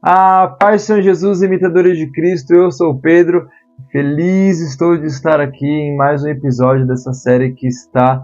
A paz do Senhor Jesus, imitadores de Cristo, eu sou o Pedro, feliz estou de estar aqui em mais um episódio dessa série que está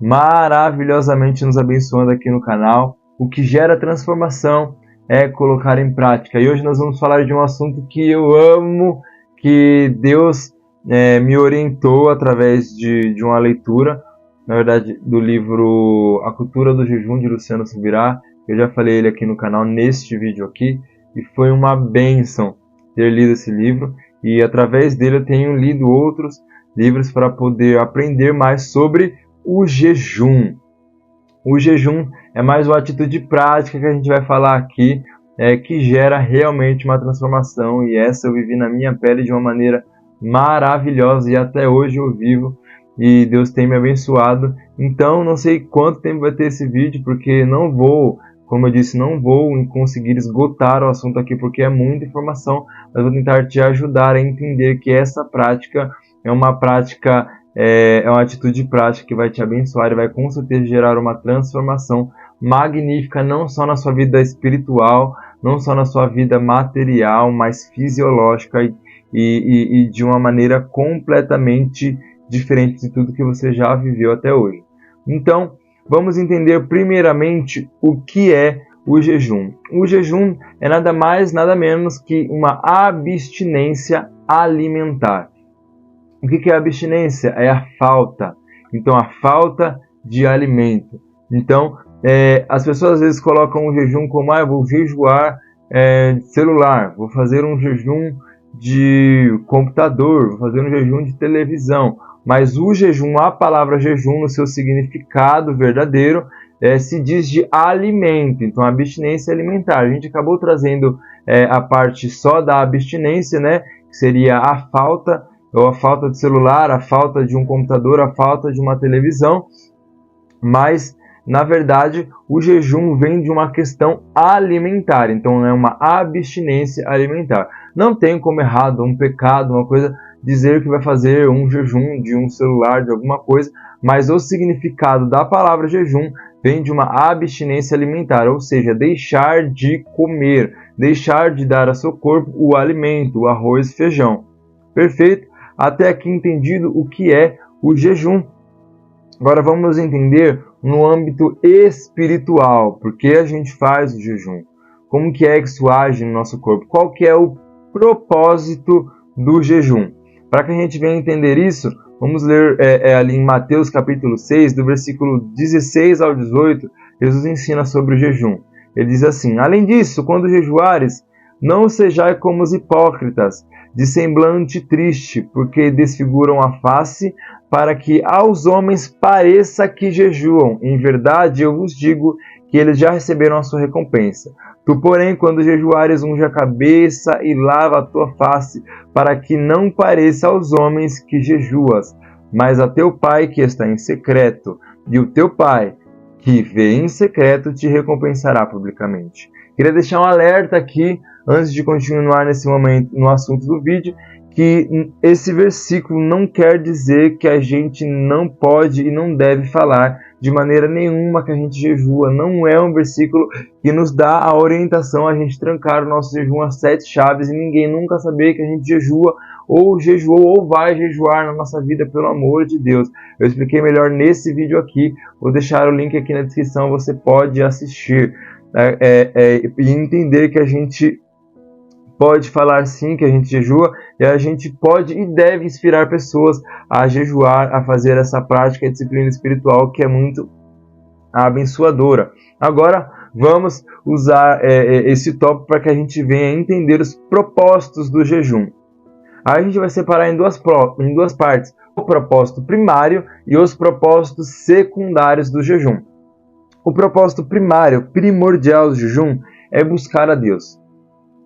maravilhosamente nos abençoando aqui no canal. O que gera transformação é colocar em prática. E hoje nós vamos falar de um assunto que eu amo, que Deus me orientou através de uma leitura, na verdade, do livro A Cultura do Jejum, de Luciano Subirá. Eu já falei ele aqui no canal, neste vídeo aqui, e foi uma bênção ter lido esse livro. E através dele eu tenho lido outros livros para poder aprender mais sobre o jejum. O jejum é mais uma atitude prática que a gente vai falar aqui, que gera realmente uma transformação. E essa eu vivi na minha pele de uma maneira maravilhosa e até hoje eu vivo. E Deus tem me abençoado. Então não sei quanto tempo vai ter esse vídeo, porque não vou... Como eu disse, não vou conseguir esgotar o assunto aqui porque é muita informação, mas vou tentar te ajudar a entender que essa prática é uma prática, é uma atitude prática que vai te abençoar e vai com certeza gerar uma transformação magnífica, não só na sua vida espiritual, não só na sua vida material, mas fisiológica e de uma maneira completamente diferente de tudo que você já viveu até hoje. Então, vamos entender primeiramente o que é o jejum. O jejum é nada mais, nada menos que uma abstinência alimentar. O que é a abstinência? É a falta. Então, a falta de alimento. Então, as pessoas às vezes colocam o jejum como, eu vou jejuar de celular, vou fazer um jejum de computador, vou fazer um jejum de televisão. Mas o jejum, a palavra jejum, no seu significado verdadeiro, se diz de alimento. Então, a abstinência alimentar. A gente acabou trazendo a parte só da abstinência, né? Que seria a falta, ou a falta de celular, a falta de um computador, a falta de uma televisão. Mas, na verdade, o jejum vem de uma questão alimentar. Então, é uma abstinência alimentar. Não tem como errado, um pecado, uma coisa... dizer que vai fazer um jejum de um celular, de alguma coisa, mas o significado da palavra jejum vem de uma abstinência alimentar, ou seja, deixar de comer, deixar de dar a seu corpo o alimento, o arroz e feijão. Perfeito? Até aqui entendido o que é o jejum. Agora vamos entender no âmbito espiritual, por que a gente faz o jejum, como que é que isso age no nosso corpo, qual que é o propósito do jejum. Para que a gente venha entender isso, vamos ler ali em Mateus capítulo 6, do versículo 16 ao 18, Jesus ensina sobre o jejum. Ele diz assim: além disso, quando jejuares, não sejais como os hipócritas, de semblante triste, porque desfiguram a face, para que aos homens pareça que jejuam. Em verdade, eu vos digo que eles já receberam a sua recompensa. Tu, porém, quando jejuares, unge a cabeça e lava a tua face, para que não pareça aos homens que jejuas, mas a teu Pai que está em secreto, e o teu Pai que vê em secreto te recompensará publicamente. Queria deixar um alerta aqui, antes de continuar nesse momento no assunto do vídeo, que esse versículo não quer dizer que a gente não pode e não deve falar de maneira nenhuma que a gente jejua. Não é um versículo que nos dá a orientação a gente trancar o nosso jejum a 7 chaves e ninguém nunca saber que a gente jejua ou jejuou ou vai jejuar na nossa vida, pelo amor de Deus. Eu expliquei melhor nesse vídeo aqui, vou deixar o link aqui na descrição, você pode assistir e entender que a gente pode falar sim que a gente jejua, e a gente pode e deve inspirar pessoas a jejuar, a fazer essa prática, a disciplina espiritual que é muito abençoadora. Agora vamos usar esse tópico para que a gente venha entender os propósitos do jejum. Aí a gente vai separar em duas partes, o propósito primário e os propósitos secundários do jejum. O propósito primário, primordial do jejum, é buscar a Deus.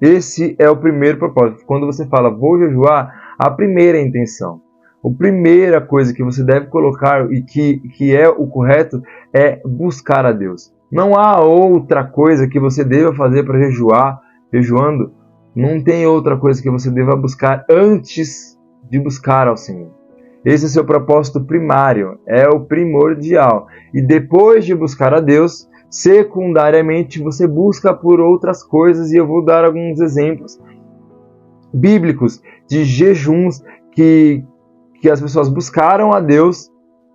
Esse é o primeiro propósito. Quando você fala, vou jejuar, a primeira intenção, a primeira coisa que você deve colocar e que é o correto é buscar a Deus. Não há outra coisa que você deva fazer para jejuar, jejuando. Não tem outra coisa que você deva buscar antes de buscar ao Senhor. Esse é o seu propósito primário, é o primordial. E depois de buscar a Deus, Secundariamente, você busca por outras coisas, e eu vou dar alguns exemplos bíblicos de jejuns que as pessoas buscaram a Deus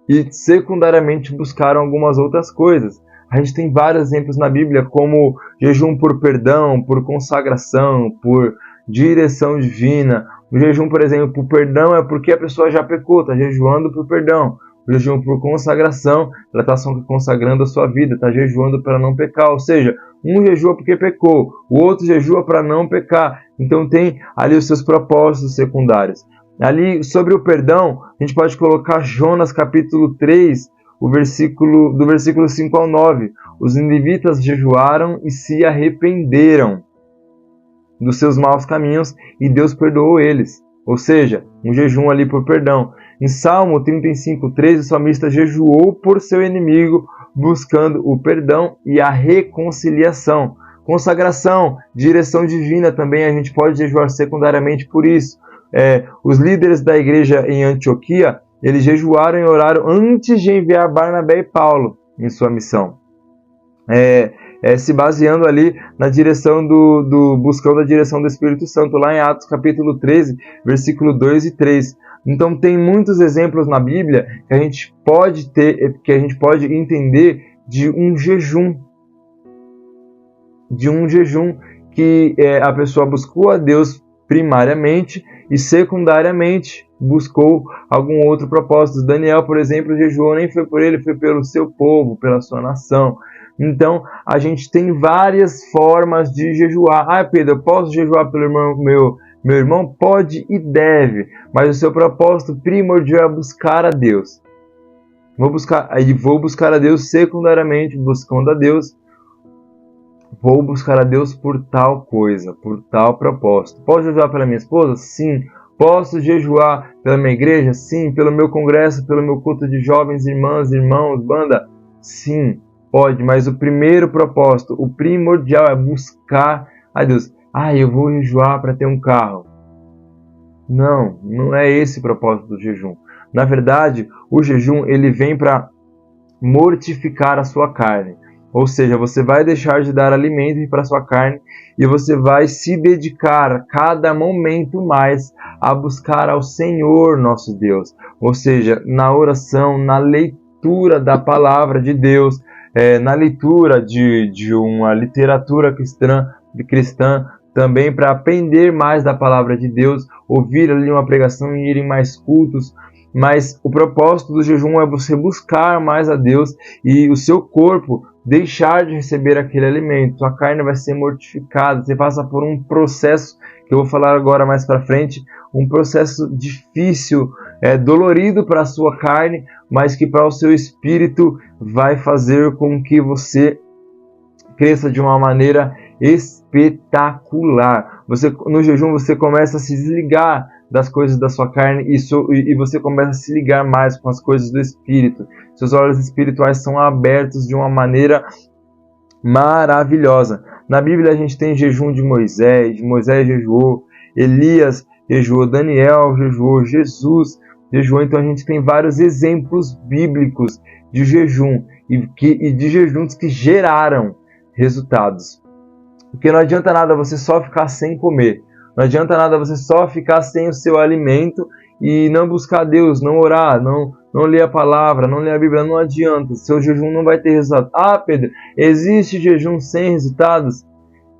e secundariamente buscaram algumas outras coisas. A gente tem vários exemplos na Bíblia, como jejum por perdão, por consagração, por direção divina. O jejum, por exemplo, por perdão é porque a pessoa já pecou, está jejuando por perdão. O jejum por consagração, ela está consagrando a sua vida, está jejuando para não pecar. Ou seja, um jejua porque pecou, o outro jejua para não pecar. Então tem ali os seus propósitos secundários. Ali, sobre o perdão, a gente pode colocar Jonas capítulo 3, do versículo 5 ao 9. Os ninivitas jejuaram e se arrependeram dos seus maus caminhos e Deus perdoou eles. Ou seja, um jejum ali por perdão. Em Salmo 35:3, o salmista jejuou por seu inimigo, buscando o perdão e a reconciliação. Consagração, direção divina também a gente pode jejuar secundariamente por isso. Os líderes da igreja em Antioquia, eles jejuaram e oraram antes de enviar Barnabé e Paulo em sua missão. Se baseando ali na direção buscando a direção do Espírito Santo, lá em Atos capítulo 13, versículo 2 e 3. Então tem muitos exemplos na Bíblia que a gente pode entender de um jejum que a pessoa buscou a Deus primariamente e secundariamente buscou algum outro propósito. Daniel, por exemplo, jejuou, nem foi por ele, foi pelo seu povo, pela sua nação. Então, a gente tem várias formas de jejuar. Pedro, eu posso jejuar pelo meu irmão? Pode e deve, mas o seu propósito primordial é buscar a Deus. Vou buscar a Deus secundariamente, buscando a Deus. Vou buscar a Deus por tal coisa, por tal propósito. Posso jejuar pela minha esposa? Sim. Posso jejuar pela minha igreja? Sim. Pelo meu congresso, pelo meu culto de jovens, irmãs, irmãos, banda? Sim, pode. Mas o primeiro propósito, o primordial é buscar a Deus. Eu vou jejuar para ter um carro. Não é esse o propósito do jejum. Na verdade, o jejum ele vem para mortificar a sua carne. Ou seja, você vai deixar de dar alimento para a sua carne e você vai se dedicar cada momento mais a buscar ao Senhor nosso Deus. Ou seja, na oração, na leitura da palavra de Deus, na leitura de uma literatura cristã também para aprender mais da palavra de Deus, ouvir ali uma pregação e ir em mais cultos. Mas o propósito do jejum é você buscar mais a Deus e o seu corpo deixar de receber aquele alimento. Sua carne vai ser mortificada. Você passa por um processo, que eu vou falar agora mais para frente, um processo difícil, dolorido para a sua carne, mas que para o seu espírito vai fazer com que você cresça de uma maneira espetacular. No jejum você começa a se desligar das coisas da sua carne e você começa a se ligar mais com as coisas do Espírito. Seus olhos espirituais são abertos de uma maneira maravilhosa. Na Bíblia a gente tem jejum de Moisés jejuou, Elias jejuou, Daniel jejuou, Jesus jejuou. Então a gente tem vários exemplos bíblicos de jejum e de jejuns que geraram resultados. Porque não adianta nada você só ficar sem comer. Não adianta nada você só ficar sem o seu alimento e não buscar Deus, não orar, não ler a palavra, não ler a Bíblia. Não adianta, seu jejum não vai ter resultado. Pedro, existe jejum sem resultados?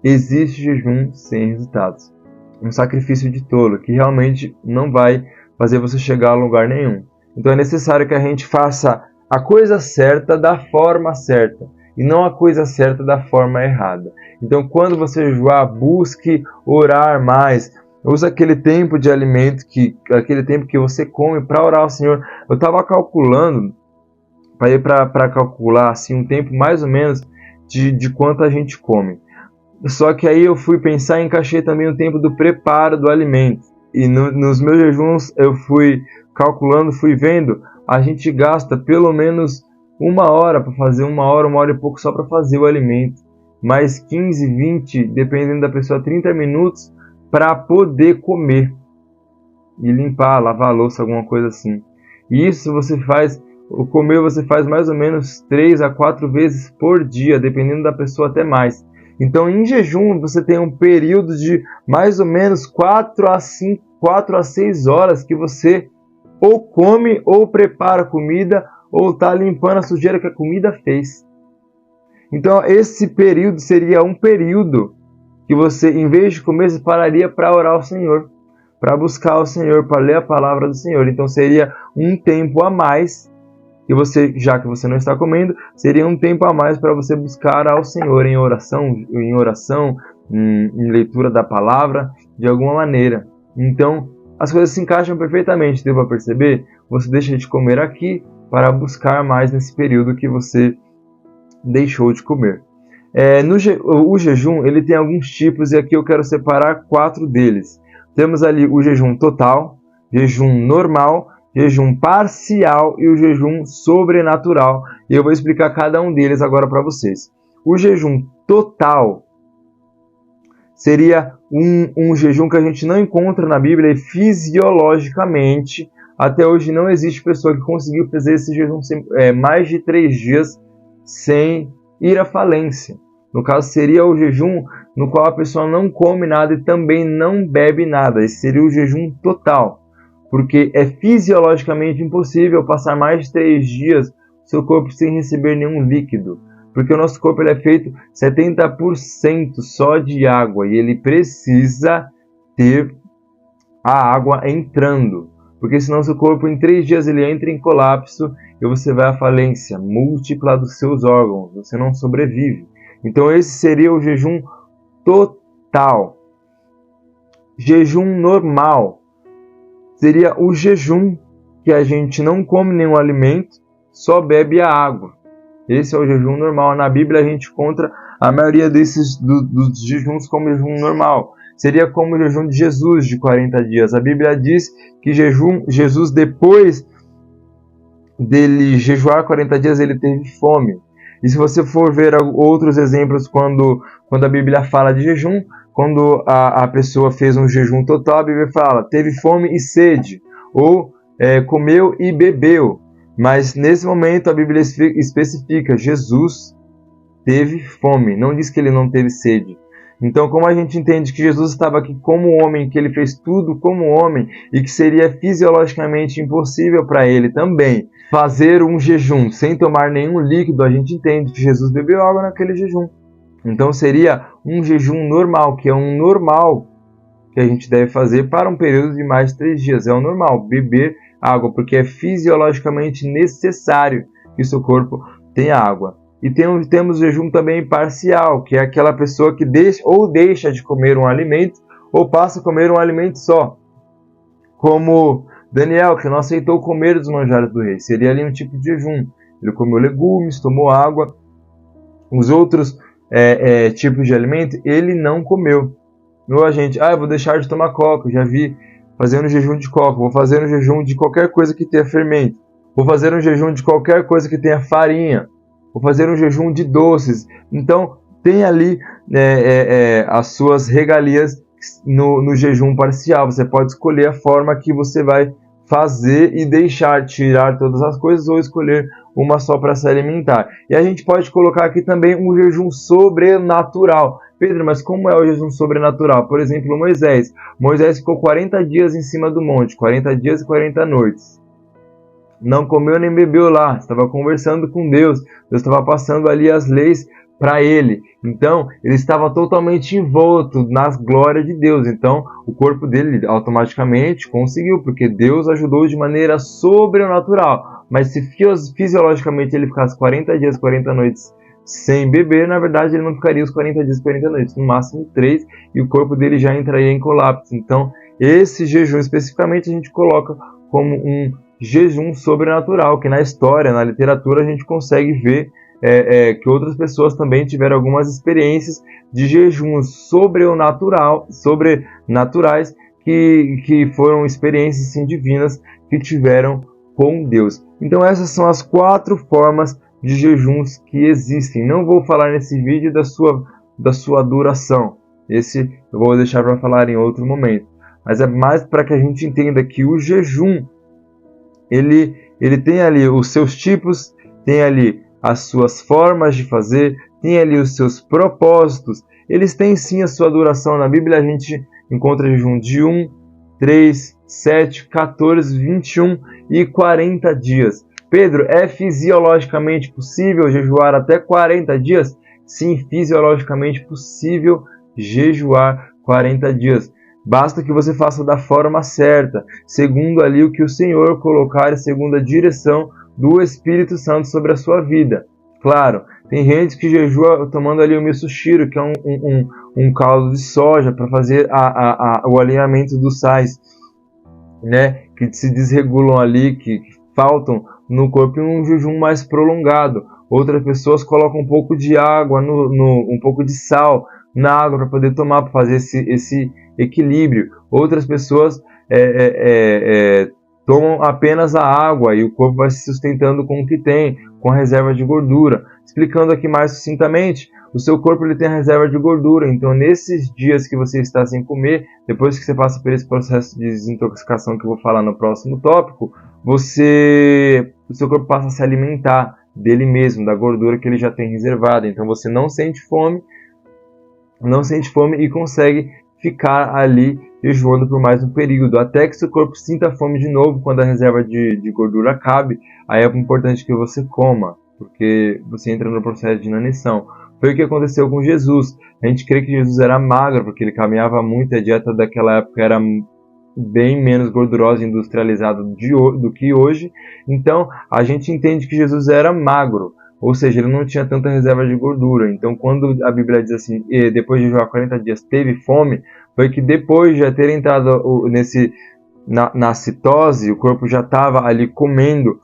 Existe jejum sem resultados. Um sacrifício de tolo que realmente não vai fazer você chegar a lugar nenhum. Então é necessário que a gente faça a coisa certa da forma certa e não a coisa certa da forma errada. Então, quando você jejuar, busque orar mais. Usa aquele tempo de alimento, aquele tempo que você come para orar ao Senhor. Eu estava calculando, para calcular assim, um tempo mais ou menos de quanto a gente come. Só que aí eu fui pensar e encaixei também o tempo do preparo do alimento. E nos meus jejuns eu fui calculando, fui vendo, a gente gasta pelo menos 1 hora para fazer, 1 hora e pouco só para fazer o alimento. Mais 15, 20, dependendo da pessoa, 30 minutos para poder comer. E limpar, lavar a louça, alguma coisa assim. E isso você faz comer você faz mais ou menos 3 a 4 vezes por dia, dependendo da pessoa até mais. Então, em jejum, você tem um período de mais ou menos 4 a 6 horas que você ou come ou prepara comida ou está limpando a sujeira que a comida fez. Então, esse período seria um período que você, em vez de comer, você pararia para orar ao Senhor, para buscar o Senhor, para ler a palavra do Senhor. Então, seria um tempo a mais que você, já que você não está comendo, seria um tempo a mais para você buscar ao Senhor em oração, em leitura da palavra, de alguma maneira. Então, as coisas se encaixam perfeitamente, deu para perceber? Você deixa de comer aqui para buscar mais nesse período que você deixou de comer. O jejum ele tem alguns tipos e aqui eu quero separar 4 deles. Temos ali o jejum total, jejum normal, jejum parcial e o jejum sobrenatural. E eu vou explicar cada um deles agora para vocês. O jejum total seria um jejum que a gente não encontra na Bíblia e fisiologicamente, até hoje não existe pessoa que conseguiu fazer esse jejum mais de 3 dias sem ir à falência. No caso, seria o jejum no qual a pessoa não come nada e também não bebe nada. Esse seria o jejum total. Porque é fisiologicamente impossível passar mais de 3 dias seu corpo sem receber nenhum líquido. Porque o nosso corpo ele é feito 70% só de água e ele precisa ter a água entrando. Porque senão seu corpo em 3 dias ele entra em colapso e você vai à falência múltipla dos seus órgãos. Você não sobrevive. Então esse seria o jejum total. Jejum normal seria o jejum que a gente não come nenhum alimento, só bebe a água. Esse é o jejum normal. Na Bíblia a gente encontra a maioria dos jejuns como jejum normal. Seria como o jejum de Jesus de 40 dias. A Bíblia diz que Jesus, depois dele jejuar 40 dias, ele teve fome. E se você for ver outros exemplos quando a Bíblia fala de jejum, quando a pessoa fez um jejum total, a Bíblia fala, teve fome e sede, ou comeu e bebeu. Mas nesse momento a Bíblia especifica, Jesus teve fome, não diz que ele não teve sede. Então, como a gente entende que Jesus estava aqui como homem, que ele fez tudo como homem, e que seria fisiologicamente impossível para ele também fazer um jejum sem tomar nenhum líquido, a gente entende que Jesus bebeu água naquele jejum. Então seria um jejum normal, que é um normal que a gente deve fazer para um período de mais de 3 dias. É o normal, beber água, porque é fisiologicamente necessário que o seu corpo tenha água. E temos o jejum também parcial, que é aquela pessoa que deixa de comer um alimento ou passa a comer um alimento só. Como Daniel, que não aceitou comer dos manjares do rei. Seria ali um tipo de jejum. Ele comeu legumes, tomou água. Os outros tipos de alimento, ele não comeu. Ou a gente, eu vou deixar de tomar coca. Já vi fazendo jejum de coca. Vou fazer um jejum de qualquer coisa que tenha fermento. Vou fazer um jejum de qualquer coisa que tenha farinha. Vou fazer um jejum de doces. Então, tem ali as suas regalias no jejum parcial. Você pode escolher a forma que você vai fazer e tirar todas as coisas ou escolher uma só para se alimentar. E a gente pode colocar aqui também um jejum sobrenatural. Pedro, mas como é o jejum sobrenatural? Por exemplo, Moisés. Moisés ficou 40 dias em cima do monte, 40 dias e 40 noites. Não comeu nem bebeu lá, estava conversando com Deus. Deus estava passando ali as leis para ele. Então, ele estava totalmente envolto nas glórias de Deus. Então, o corpo dele automaticamente conseguiu, porque Deus ajudou de maneira sobrenatural. Mas se fisiologicamente ele ficasse 40 dias, 40 noites sem beber, na verdade ele não ficaria os 40 dias, 40 noites, no máximo 3, e o corpo dele já entraria em colapso. Então, esse jejum especificamente a gente coloca como um jejum sobrenatural, que na história, na literatura, a gente consegue ver que outras pessoas também tiveram algumas experiências de jejuns sobrenaturais que foram experiências assim, divinas que tiveram com Deus. Então essas são as 4 formas de jejuns que existem. Não vou falar nesse vídeo da sua duração. Esse eu vou deixar para falar em outro momento. Mas é mais para que a gente entenda que o jejum ele ele tem ali os seus tipos, tem ali as suas formas de fazer, tem ali os seus propósitos. Eles têm sim a sua duração. Na Bíblia a gente encontra jejum de 1, 3, 7, 14, 21 e 40 dias. Pedro, é fisiologicamente possível jejuar até 40 dias? Sim, fisiologicamente possível jejuar 40 dias. Basta que você faça da forma certa, segundo ali o que o Senhor colocar, segundo a direção do Espírito Santo sobre a sua vida. Claro, tem gente que jejua tomando ali o misoshiro, que é um caldo de soja para fazer o alinhamento dos sais, né, que se desregulam ali, que faltam no corpo, em um jejum mais prolongado. Outras pessoas colocam um pouco de água, um pouco de sal na água para poder tomar, para fazer esse equilíbrio. Outras pessoas tomam apenas a água e o corpo vai se sustentando com o que tem, com a reserva de gordura. Explicando aqui mais sucintamente, o seu corpo ele tem a reserva de gordura, então nesses dias que você está sem comer, depois que você passa por esse processo de desintoxicação que eu vou falar no próximo tópico, o seu corpo passa a se alimentar dele mesmo, da gordura que ele já tem reservada. Então você não sente fome e consegue ficar ali jejuando por mais um período, até que seu corpo sinta fome de novo quando a reserva de gordura acabe. Aí é importante que você coma, porque você entra no processo de inanição. Foi o que aconteceu com Jesus. A gente crê que Jesus era magro, porque ele caminhava muito, a dieta daquela época era bem menos gordurosa e industrializada do que hoje. Então, a gente entende que Jesus era magro, ou seja, ele não tinha tanta reserva de gordura. Então, quando a Bíblia diz assim, depois de jejuar 40 dias teve fome, foi que depois de já ter entrado na citose, o corpo já estava ali comendo,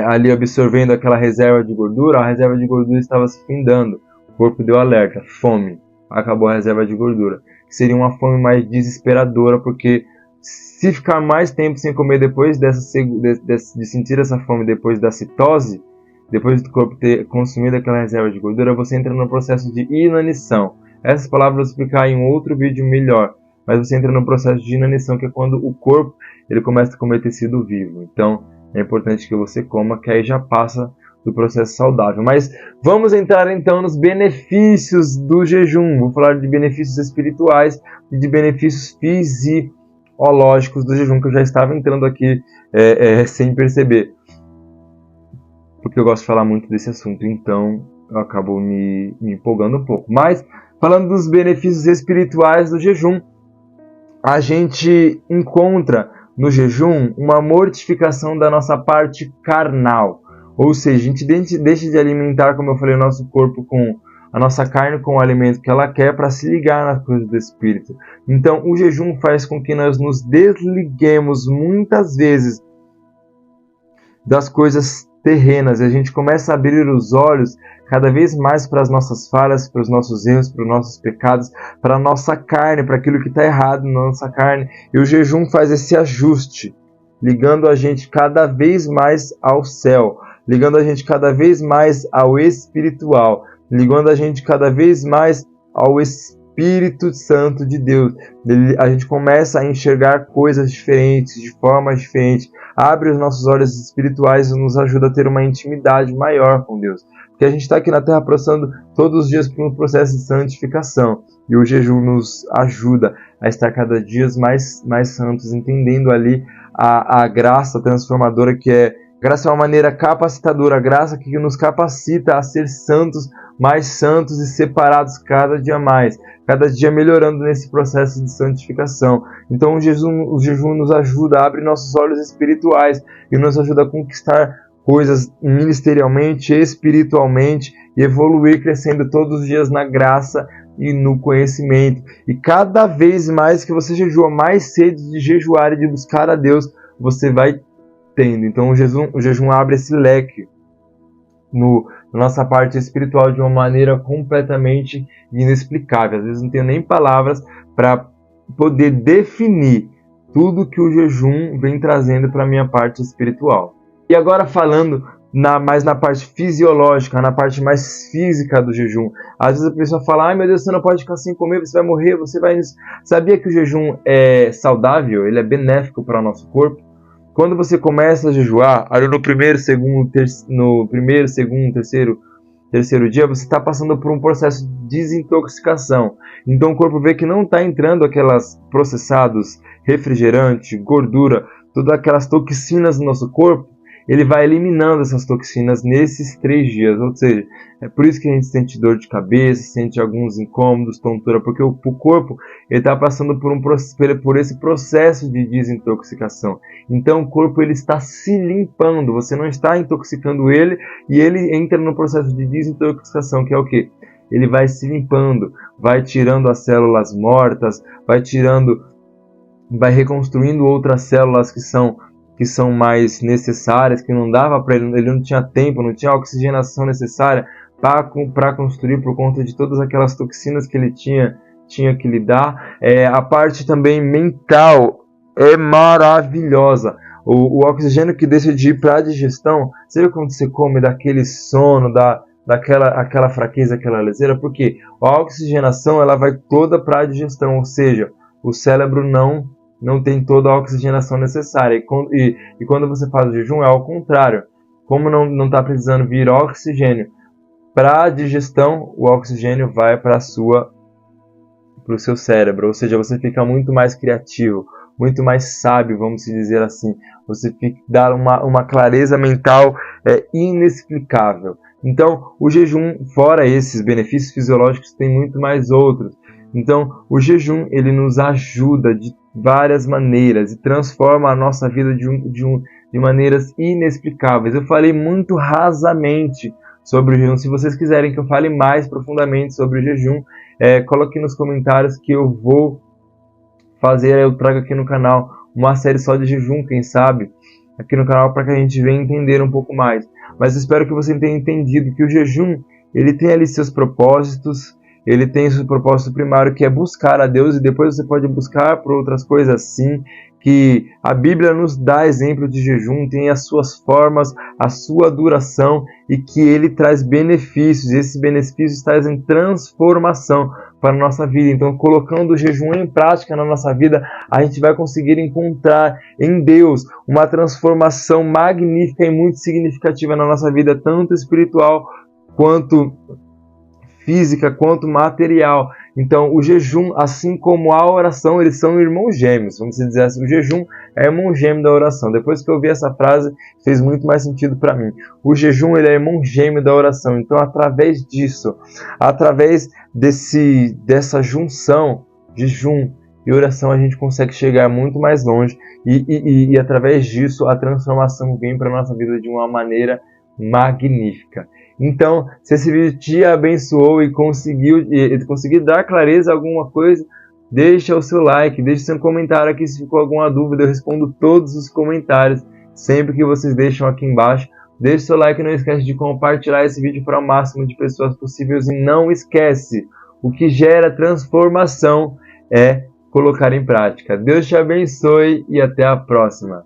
ali absorvendo aquela reserva de gordura, a reserva de gordura estava se findando. O corpo deu alerta, fome, acabou a reserva de gordura. Que seria uma fome mais desesperadora, porque se ficar mais tempo sem comer depois de sentir essa fome depois da citose, depois do corpo ter consumido aquela reserva de gordura, você entra no processo de inanição. Essas palavras eu vou explicar em um outro vídeo melhor, mas você entra no processo de inanição, que é quando o corpo ele começa a comer tecido vivo. Então é importante que você coma, que aí já passa do processo saudável. Mas vamos entrar então nos benefícios do jejum. Vou falar de benefícios espirituais e de benefícios fisiológicos do jejum, que eu já estava entrando aqui sem perceber, porque eu gosto de falar muito desse assunto, então eu acabo me empolgando um pouco. Mas falando dos benefícios espirituais do jejum, a gente encontra no jejum uma mortificação da nossa parte carnal. Ou seja, a gente deixa de alimentar, como eu falei, o nosso corpo com a nossa carne com o alimento que ela quer, para se ligar nas coisas do Espírito. Então, o jejum faz com que nós nos desliguemos muitas vezes das coisas terrenas, e a gente começa a abrir os olhos cada vez mais para as nossas falhas, para os nossos erros, para os nossos pecados, para a nossa carne, para aquilo que está errado na nossa carne. E o jejum faz esse ajuste, ligando a gente cada vez mais ao céu, ligando a gente cada vez mais ao espiritual, ligando a gente cada vez mais ao Espírito Santo de Deus. A gente começa a enxergar coisas diferentes, de formas diferentes, abre os nossos olhos espirituais e nos ajuda a ter uma intimidade maior com Deus. Porque a gente está aqui na Terra passando todos os dias por um processo de santificação, e o jejum nos ajuda a estar cada dia mais santos, entendendo ali a graça transformadora que é. Graça é uma maneira capacitadora, a graça que nos capacita a ser santos, mais santos e separados cada dia mais, cada dia melhorando nesse processo de santificação. Então o jejum nos ajuda, abre nossos olhos espirituais e nos ajuda a conquistar coisas ministerialmente, espiritualmente, e evoluir crescendo todos os dias na graça e no conhecimento. E cada vez mais que você jejua, mais sede de jejuar e de buscar a Deus você vai tendo. Então o jejum abre esse leque na nossa parte espiritual de uma maneira completamente inexplicável. Às vezes não tenho nem palavras para poder definir tudo que o jejum vem trazendo para a minha parte espiritual. E agora falando mais na parte fisiológica, na parte mais física do jejum. Às vezes a pessoa fala, ai meu Deus, você não pode ficar sem comer, você vai morrer, você vai... Sabia que o jejum é saudável? Ele é benéfico para o nosso corpo? Quando você começa a jejuar, ali no primeiro, segundo, terceiro dia, você está passando por um processo de desintoxicação. Então o corpo vê que não está entrando aquelas processados, refrigerante, gordura, todas aquelas toxinas no nosso corpo. Ele vai eliminando essas toxinas nesses 3 dias. Ou seja, é por isso que a gente sente dor de cabeça, sente alguns incômodos, tontura, porque o corpo está passando por esse processo de desintoxicação. Então o corpo ele está se limpando, você não está intoxicando ele, e ele entra no processo de desintoxicação, que é o quê? Ele vai se limpando, vai tirando as células mortas, vai reconstruindo outras células que são mais necessárias, que não dava para ele não tinha tempo, não tinha a oxigenação necessária para construir por conta de todas aquelas toxinas que ele tinha que lidar. A parte também mental é maravilhosa. O oxigênio que deixa de ir para a digestão, sabe quando você come daquele sono, aquela fraqueza, aquela leseira? Porque a oxigenação ela vai toda para a digestão, ou seja, o cérebro não tem toda a oxigenação necessária. E quando você faz o jejum, é ao contrário. Como não está precisando vir oxigênio para a digestão, o oxigênio vai para o seu cérebro. Ou seja, você fica muito mais criativo, muito mais sábio, vamos dizer assim. Você dá uma clareza mental inexplicável. Então, o jejum, fora esses benefícios fisiológicos, tem muito mais outros. Então, o jejum ele nos ajuda de várias maneiras e transforma a nossa vida de maneiras inexplicáveis. Eu falei muito rasamente sobre o jejum. Se vocês quiserem que eu fale mais profundamente sobre o jejum, coloque nos comentários que eu vou fazer. Eu trago aqui no canal uma série só de jejum, quem sabe, aqui no canal, para que a gente venha entender um pouco mais. Mas espero que você tenha entendido que o jejum ele tem ali seus propósitos. Ele tem seu propósito primário, que é buscar a Deus, e depois você pode buscar por outras coisas sim, que a Bíblia nos dá exemplo de jejum, tem as suas formas, a sua duração, e que ele traz benefícios, e esses benefícios trazem transformação para a nossa vida. Então, colocando o jejum em prática na nossa vida, a gente vai conseguir encontrar em Deus uma transformação magnífica e muito significativa na nossa vida, tanto espiritual quanto física, quanto material. Então, o jejum, assim como a oração, eles são irmãos gêmeos. Vamos dizer assim, o jejum é irmão gêmeo da oração. Depois que eu vi essa frase, fez muito mais sentido para mim. O jejum, ele é irmão gêmeo da oração. Então, através disso, através dessa junção, jejum e oração, a gente consegue chegar muito mais longe. E através disso, a transformação vem para a nossa vida de uma maneira magnífica. Então, se esse vídeo te abençoou e conseguir dar clareza a alguma coisa, deixa o seu like, deixa seu comentário aqui se ficou alguma dúvida. Eu respondo todos os comentários sempre que vocês deixam aqui embaixo. Deixa o seu like e não esquece de compartilhar esse vídeo para o máximo de pessoas possíveis. E não esquece, o que gera transformação é colocar em prática. Deus te abençoe e até a próxima.